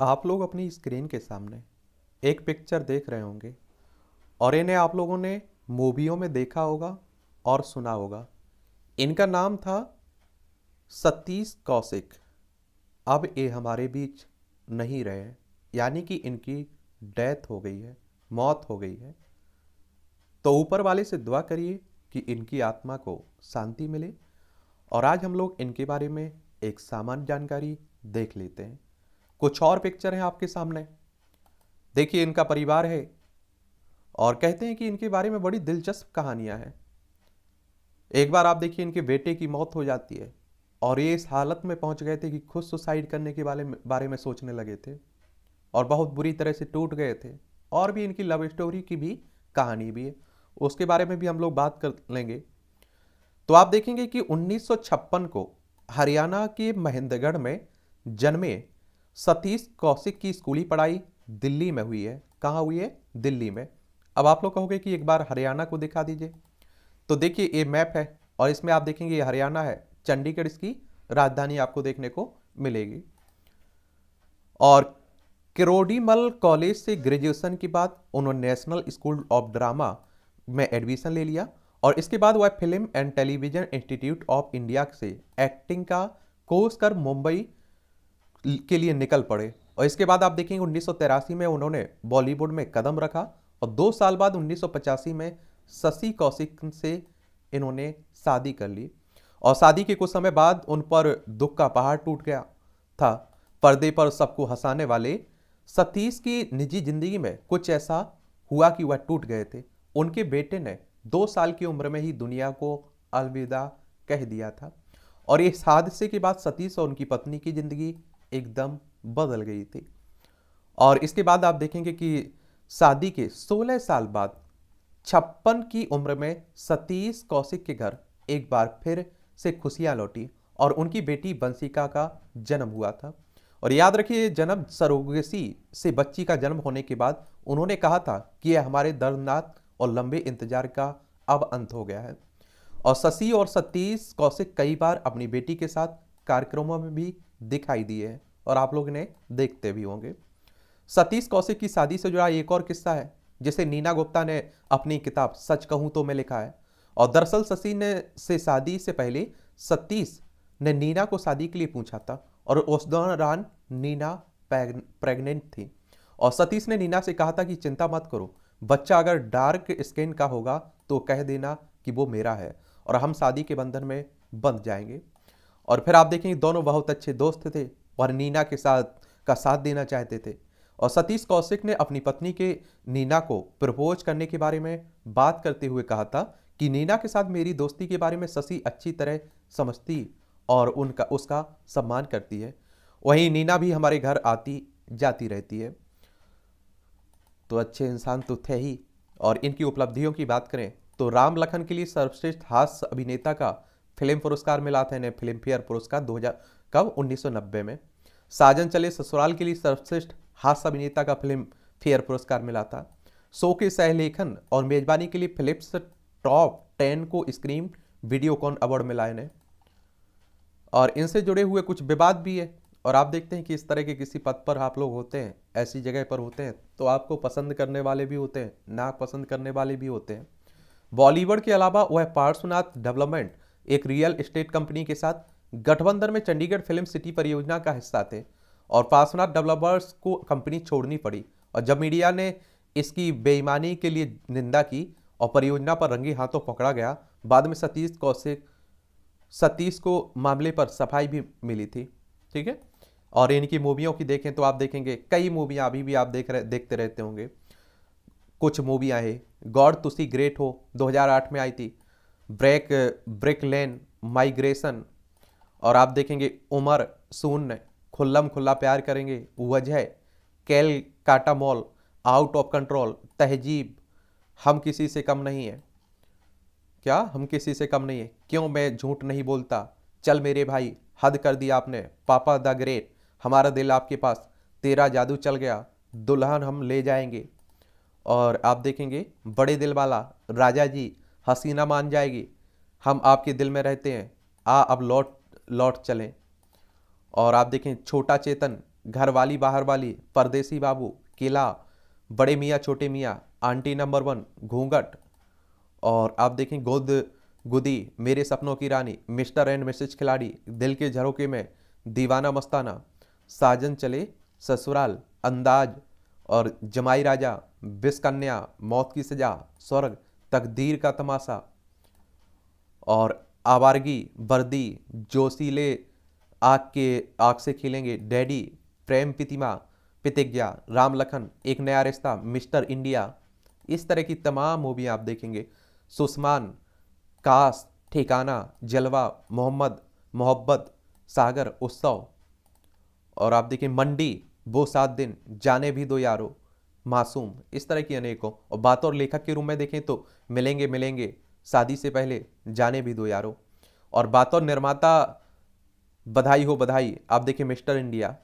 आप लोग अपनी स्क्रीन के सामने एक पिक्चर देख रहे होंगे और इन्हें आप लोगों ने मूवियों में देखा होगा और सुना होगा। इनका नाम था सतीश कौशिक। अब ये हमारे बीच नहीं रहे हैं, यानी कि इनकी डेथ हो गई है, मौत हो गई है। तो ऊपर वाले से दुआ करिए कि इनकी आत्मा को शांति मिले। और आज हम लोग इनके बारे में एक सामान्य जानकारी देख लेते हैं। कुछ और पिक्चर हैं आपके सामने। देखिए, इनका परिवार है और कहते हैं कि इनके बारे में बड़ी दिलचस्प कहानियां हैं। एक बार आप देखिए, इनके बेटे की मौत हो जाती है और ये इस हालत में पहुंच गए थे कि खुद सुसाइड करने के बारे में सोचने लगे थे और बहुत बुरी तरह से टूट गए थे। और भी इनकी लव स्टोरी की भी कहानी भी है, उसके बारे में भी हम लोग बात कर लेंगे। तो आप देखेंगे कि 1956 को हरियाणा के महेंद्रगढ़ में जन्मे सतीश कौशिक की स्कूली पढ़ाई दिल्ली में हुई है। कहाँ हुई है? दिल्ली में। अब आप लोग कहोगे कि एक बार हरियाणा को दिखा दीजिए। तो देखिए, ये मैप है और इसमें आप देखेंगे ये हरियाणा है, चंडीगढ़ इसकी राजधानी आपको देखने को मिलेगी। और किरोड़ीमल कॉलेज से ग्रेजुएशन के बाद उन्होंने नेशनल स्कूल ऑफ ड्रामा में एडमिशन ले लिया और इसके बाद वह film and television institute of India से एक्टिंग का कोर्स कर मुंबई के लिए निकल पड़े। और इसके बाद आप देखेंगे 1983 में उन्होंने बॉलीवुड में कदम रखा और 2 साल बाद 1985 में शशि कौशिक से इन्होंने शादी कर ली। और शादी के कुछ समय बाद उन पर दुख का पहाड़ टूट गया था। पर्दे पर सबको हंसाने वाले सतीश की निजी जिंदगी में कुछ ऐसा हुआ कि वह टूट गए थे। उनके बेटे ने 2 साल की उम्र में ही दुनिया को अलविदा कह दिया था। और इस हादसे के बाद सतीश और उनकी पत्नी की जिंदगी एकदम बदल गई थी। और इसके बाद आप देखेंगे कि शादी के 16 साल बाद 56 की उम्र में सतीश कौशिक के घर एक बार फिर से खुशियां लौटी और उनकी बेटी बंसिका का जन्म हुआ था। और याद रखिए, जन्म सरोगेसी से बच्ची का जन्म होने के बाद उन्होंने कहा था कि यह हमारे दर्दनाक और लंबे इंतजार का अब अंत हो गया है। और शशि और सतीश कौशिक कई बार अपनी बेटी के साथ कार्यक्रमों में भी दिखाई दिए हैं और आप लोग इन्हें देखते भी होंगे। सतीश कौशिक की शादी से जुड़ा एक और किस्सा है जिसे नीना गुप्ता ने अपनी किताब सच कहूं तो में लिखा है। और दरअसल शशि ने से शादी से पहले सतीश ने नीना को शादी के लिए पूछा था और उस दौरान नीना प्रेग्नेंट थी। और सतीश ने नीना से कहा था कि चिंता मत करो, बच्चा अगर डार्क स्किन का होगा तो कह देना कि वो मेरा है और हम शादी के बंधन में बंध जाएंगे। और फिर आप देखेंगे दोनों बहुत अच्छे दोस्त थे और नीना के साथ देना चाहते थे। और सतीश कौशिक ने अपनी पत्नी के नीना को प्रपोज करने के बारे में बात करते हुए कहा था कि नीना के साथ मेरी दोस्ती के बारे में शशि अच्छी तरह समझती और उसका सम्मान करती है। वहीं नीना भी हमारे घर आती जाती रहती है। तो अच्छे इंसान तो थे ही। और इनकी उपलब्धियों की बात करें तो राम लखन के लिए सर्वश्रेष्ठ हास्य अभिनेता का फिल्म पुरस्कार मिला था इन्हें, फिल्म फेयर पुरस्कार 2000 कब 1990 में। साजन चले ससुराल के लिए सर्वश्रेष्ठ हास्य अभिनेता का फिल्म फेयर पुरस्कार मिला था। शो के सहलेखन और मेजबानी के लिए फिलिप्स टॉप 10 को स्क्रीन वीडियोकॉन अवार्ड मिला इन्हें। और इनसे जुड़े हुए कुछ विवाद भी है और आप देखते हैं कि इस तरह के किसी पद पर आप लोग होते हैं, ऐसी जगह पर होते हैं, तो आपको पसंद करने वाले भी होते हैं, ना पसंद करने वाले भी होते हैं। बॉलीवुड के अलावा वह पार्श्वनाथ डेवलपमेंट एक रियल एस्टेट कंपनी के साथ गठबंधन में चंडीगढ़ फिल्म सिटी परियोजना का हिस्सा थे और पार्श्वनाथ डेवलपर्स को कंपनी छोड़नी पड़ी। और जब मीडिया ने इसकी बेईमानी के लिए निंदा की और परियोजना पर रंगे हाथों पकड़ा गया, बाद में सतीश को मामले पर सफाई भी मिली थी। ठीक है। और इनकी मूवियों की देखें तो आप देखेंगे कई मूवियां अभी भी आप देखते रहते होंगे। कुछ मूवियां हैं, गॉड तुसी ग्रेट हो 2008 में आई थी, ब्रेक लेन, माइग्रेशन, और आप देखेंगे उमर, शून्य, खुल्लम खुल्ला प्यार करेंगे, वजह, कैल काटा मॉल, आउट ऑफ कंट्रोल, तहजीब, हम किसी से कम नहीं है, क्या हम किसी से कम नहीं है, क्यों मैं झूठ नहीं बोलता, चल मेरे भाई, हद कर दिया आपने, पापा द ग्रेट, हमारा दिल आपके पास, तेरा जादू चल गया, दुल्हन हम ले जाएंगे। और आप देखेंगे बड़े दिल वाला, राजा जी, हसीना मान जाएगी, हम आपके दिल में रहते हैं, अब लौट लौट चलें। और आप देखें छोटा चेतन, घरवाली बाहर वाली, परदेसी बाबू, किला, बड़े मियाँ छोटे मियाँ, आंटी नंबर 1, घूंघट, और आप देखें गुद गुदी, मेरे सपनों की रानी, मिस्टर एंड मिसेज खिलाड़ी, दिल के झरोके में, दीवाना मस्ताना, साजन चले ससुराल, अंदाज, और जमाई राजा, बिस कन्या, मौत की सजा, स्वर्ग, तकदीर का तमाशा, और आवारगी, वर्दी, जोशीले, आग से खेलेंगे, डैडी, प्रेम प्रतिमा, प्रतिज्ञा, राम लखन, एक नया रिश्ता, मिस्टर इंडिया। इस तरह की तमाम मूवी आप देखेंगे। सुस्मान, काश, ठिकाना, जलवा, मोहम्मद, मोहब्बत, सागर, उत्सव, और आप देखिए मंडी, वो 7 दिन, जाने भी दो यारो, मासूम। इस तरह की अनेकों। और बात और लेखक के रूप में देखें तो मिलेंगे मिलेंगे, शादी से पहले, जाने भी दो यारो। और बात और निर्माता बधाई हो बधाई, आप देखिए मिस्टर इंडिया।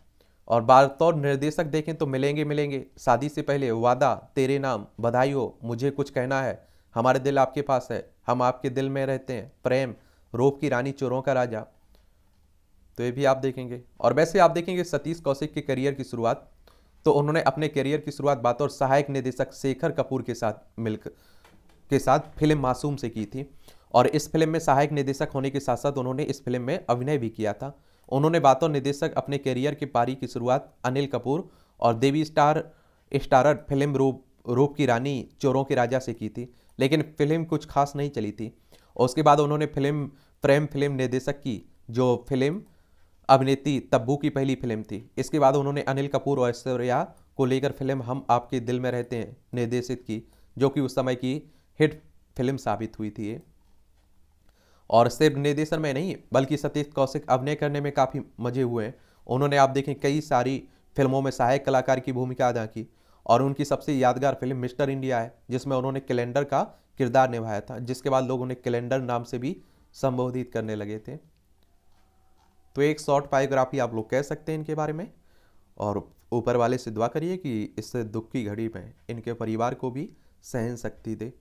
और बात और निर्देशक देखें तो मिलेंगे मिलेंगे, शादी से पहले, वादा, तेरे नाम, बधाई हो, मुझे कुछ कहना है, हमारे दिल आपके पास है, हम आपके दिल में रहते हैं, प्रेम, रूप की रानी, चोरों का राजा। तो ये भी आप देखेंगे। और वैसे आप देखेंगे सतीश कौशिक के करियर की शुरुआत, तो उन्होंने अपने करियर की शुरुआत बतौर सहायक निर्देशक शेखर कपूर के साथ फिल्म मासूम से की थी। और इस फिल्म में सहायक निर्देशक होने के साथ साथ उन्होंने इस फिल्म में अभिनय भी किया था। उन्होंने बतौर निर्देशक अपने करियर की पारी की शुरुआत अनिल कपूर और देवी स्टारर फिल्म रूप की रानी, चोरों के राजा से की थी, लेकिन फिल्म कुछ खास नहीं चली थी। और उसके बाद उन्होंने प्रेम फिल्म निर्देशक की, जो फिल्म अभिनेत्री तब्बू की पहली फिल्म थी। इसके बाद उन्होंने अनिल कपूर और ऐश्वर्या को लेकर फिल्म हम आपके दिल में रहते हैं निर्देशित की, जो कि उस समय की हिट फिल्म साबित हुई थी। और सिर्फ निर्देशन में नहीं, बल्कि सतीश कौशिक अभिनय करने में काफ़ी मजे हुए हैं। उन्होंने आप देखें कई सारी फिल्मों में सहायक कलाकार की भूमिका अदा की। और उनकी सबसे यादगार फिल्म मिस्टर इंडिया है, जिसमें उन्होंने कैलेंडर का किरदार निभाया था, जिसके बाद लोग उन्हें कैलेंडर नाम से भी संबोधित करने लगे थे। तो एक शॉर्ट बायोग्राफी आप लोग कह सकते हैं इनके बारे में। और ऊपर वाले से दुआ करिए कि इस दुख की घड़ी में इनके परिवार को भी सहन शक्ति दे।